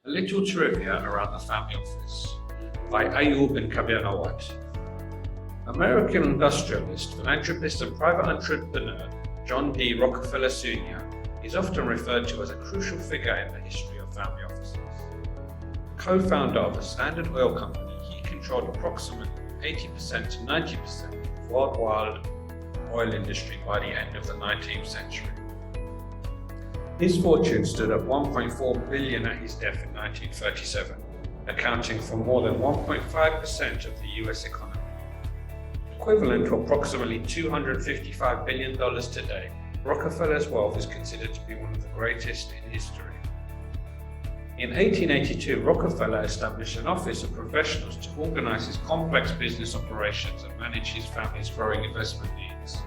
A little trivia around the family office by Ayub and Kabir Awad. American industrialist, philanthropist and private entrepreneur John D. Rockefeller Sr. is often referred to as a crucial figure in the history of family offices. Co-founder of the Standard Oil Company, he controlled approximately 80% to 90% of worldwide oil industry by the end of the 19th century. His fortune stood at $1.4 billion at his death in 1937, accounting for more than 1.5% of the US economy. Equivalent to approximately $255 billion today, Rockefeller's wealth is considered to be one of the greatest in history. In 1882, Rockefeller established an office of professionals to organize his complex business operations and manage his family's growing investment needs.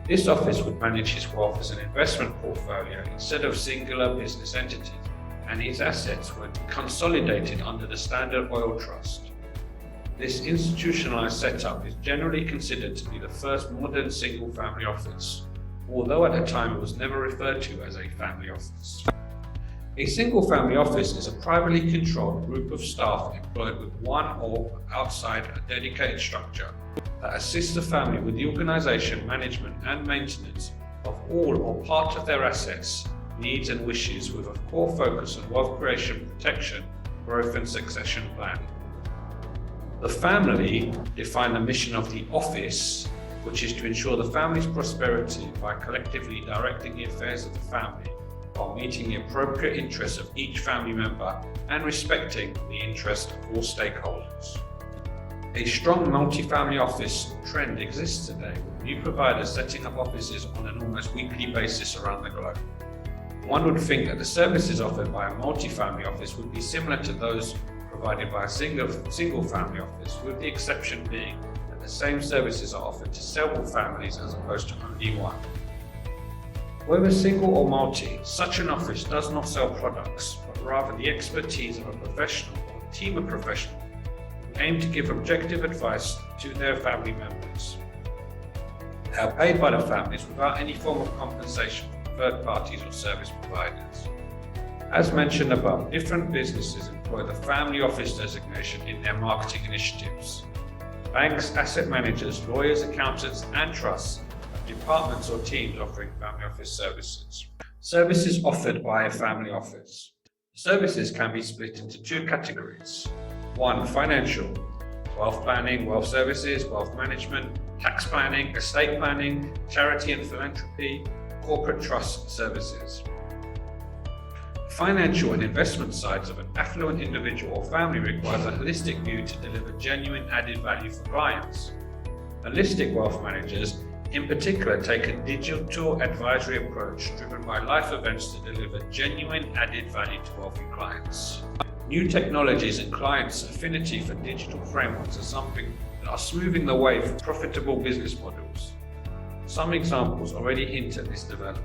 This office would manage his wealth as an investment portfolio instead of singular business entities, and his assets were consolidated under the Standard Oil Trust. This institutionalized setup is generally considered to be the first modern single-family office, although at the time it was never referred to as a family office. A single-family office is a privately controlled group of staff employed with one or outside a dedicated structure that assists the family with the organization, management, and maintenance of all or part of their assets, needs, and wishes, with a core focus on wealth creation, protection, growth, and succession planning. The family define the mission of the office, which is to ensure the family's prosperity by collectively directing the affairs of the family while meeting the appropriate interests of each family member and respecting the interests of all stakeholders. A strong multi-family office trend exists today, with new providers setting up offices on an almost weekly basis around the globe. One would think that the services offered by a multi-family office would be similar to those provided by a single-family office, with the exception being that the same services are offered to several families as opposed to only one. Whether single or multi, such an office does not sell products, but rather the expertise of a professional or a team of professionals who aim to give objective advice to their family members. They are paid by the families without any form of compensation from third parties or service providers. As mentioned above, different businesses employ the family office designation in their marketing initiatives. Banks, asset managers, lawyers, accountants, and trusts have departments or teams offering family office services. Services offered by a family office. Services can be split into two categories. One, financial, wealth planning, wealth services, wealth management, tax planning, estate planning, charity and philanthropy, corporate trust services. Financial and investment sides of an affluent individual or family requires a holistic view to deliver genuine added value for clients. Holistic wealth managers, in particular, take a digital advisory approach driven by life events to deliver genuine added value to wealthy clients. New technologies and clients' affinity for digital frameworks are something that are smoothing the way for profitable business models. Some examples already hint at this development.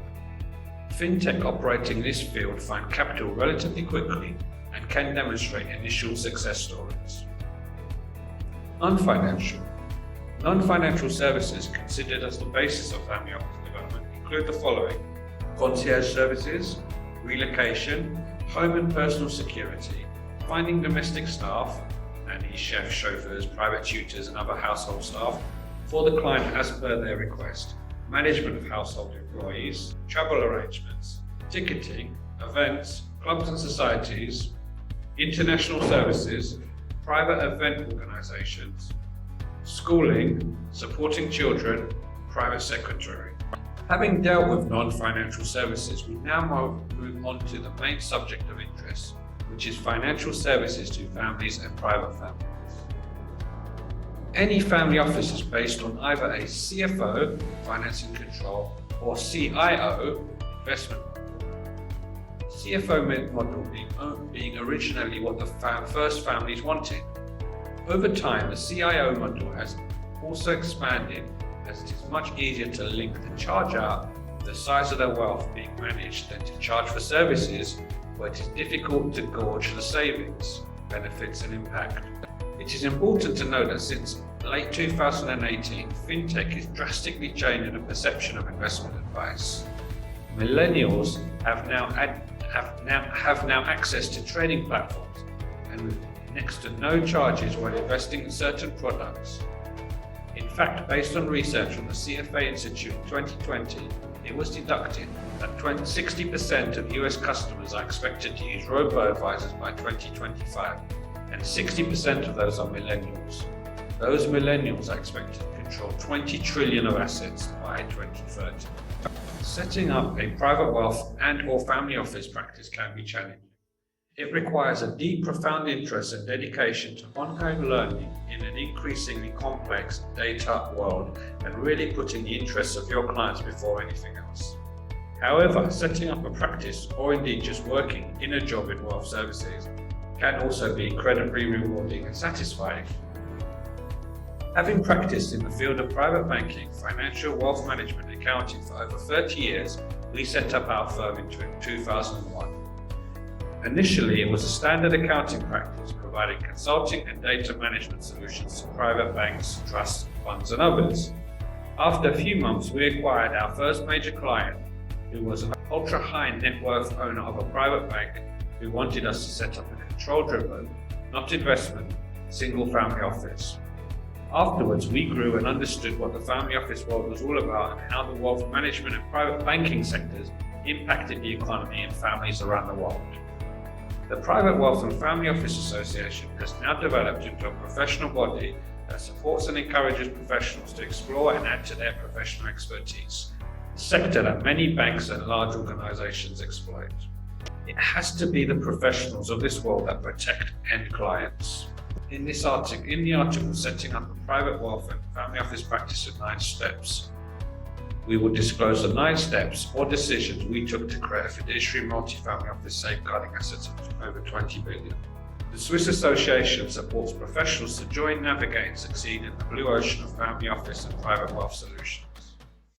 Fintech operating in this field find capital relatively quickly and can demonstrate initial success stories. Non-financial services considered as the basis of family office development include the following: Concierge Services, Relocation, Home and Personal Security, finding domestic staff, nannies, chefs, chauffeurs, private tutors, and other household staff for the client as per their request, management of household employees, travel arrangements, ticketing, events, clubs and societies, international services, private event organizations, schooling, supporting children, private secretary. Having dealt with non-financial services, we now move on to the main subject of interest, which is financial services to families and private families. Any family office is based on either a CFO, finance and control, or CIO, investment model. CFO model being originally what the first families wanted. Over time, the CIO model has also expanded, as it is much easier to link the charge out with the size of their wealth being managed than to charge for services where it is difficult to gauge the savings, benefits, and impact. It is important to note that since late 2018, fintech is drastically changing the perception of investment advice. Millennials have now have now access to trading platforms and with next to no charges when investing in certain products. In fact, based on research from the CFA Institute in 2020, it was deducted that 60% of US customers are expected to use robo-advisors by 2025, and 60% of those are millennials. Those millennials are expected to control 20 trillion of assets by 2030. Setting up a private wealth and/or family office practice can be challenging. It requires a deep, profound interest and dedication to ongoing learning in an increasingly complex data world and really putting the interests of your clients before anything else. However, setting up a practice, or indeed just working in a job in wealth services, can also be incredibly rewarding and satisfying. Having practiced in the field of private banking, financial, wealth management, and accounting for over 30 years, we set up our firm in 2001. Initially, it was a standard accounting practice providing consulting and data management solutions to private banks, trusts, funds, and others. After a few months, we acquired our first major client, who was an ultra-high net worth owner of a private bank who wanted us to set up a control-driven, not investment, single-family office. Afterwards, we grew and understood what the family office world was all about and how the wealth management and private banking sectors impacted the economy and families around the world. The Private Wealth and Family Office Association has now developed into a professional body that supports and encourages professionals to explore and add to their professional expertise, a sector that many banks and large organizations exploit. It has to be the professionals of this world that protect end clients. In the article Setting Up a Private Wealth and Family Office Practice in 9 Steps, we will disclose the 9 steps or decisions we took to create a fiduciary multi-family office safeguarding assets of over 20 billion. The Swiss Association supports professionals to join, navigate and succeed in the blue ocean of family office and private wealth solutions.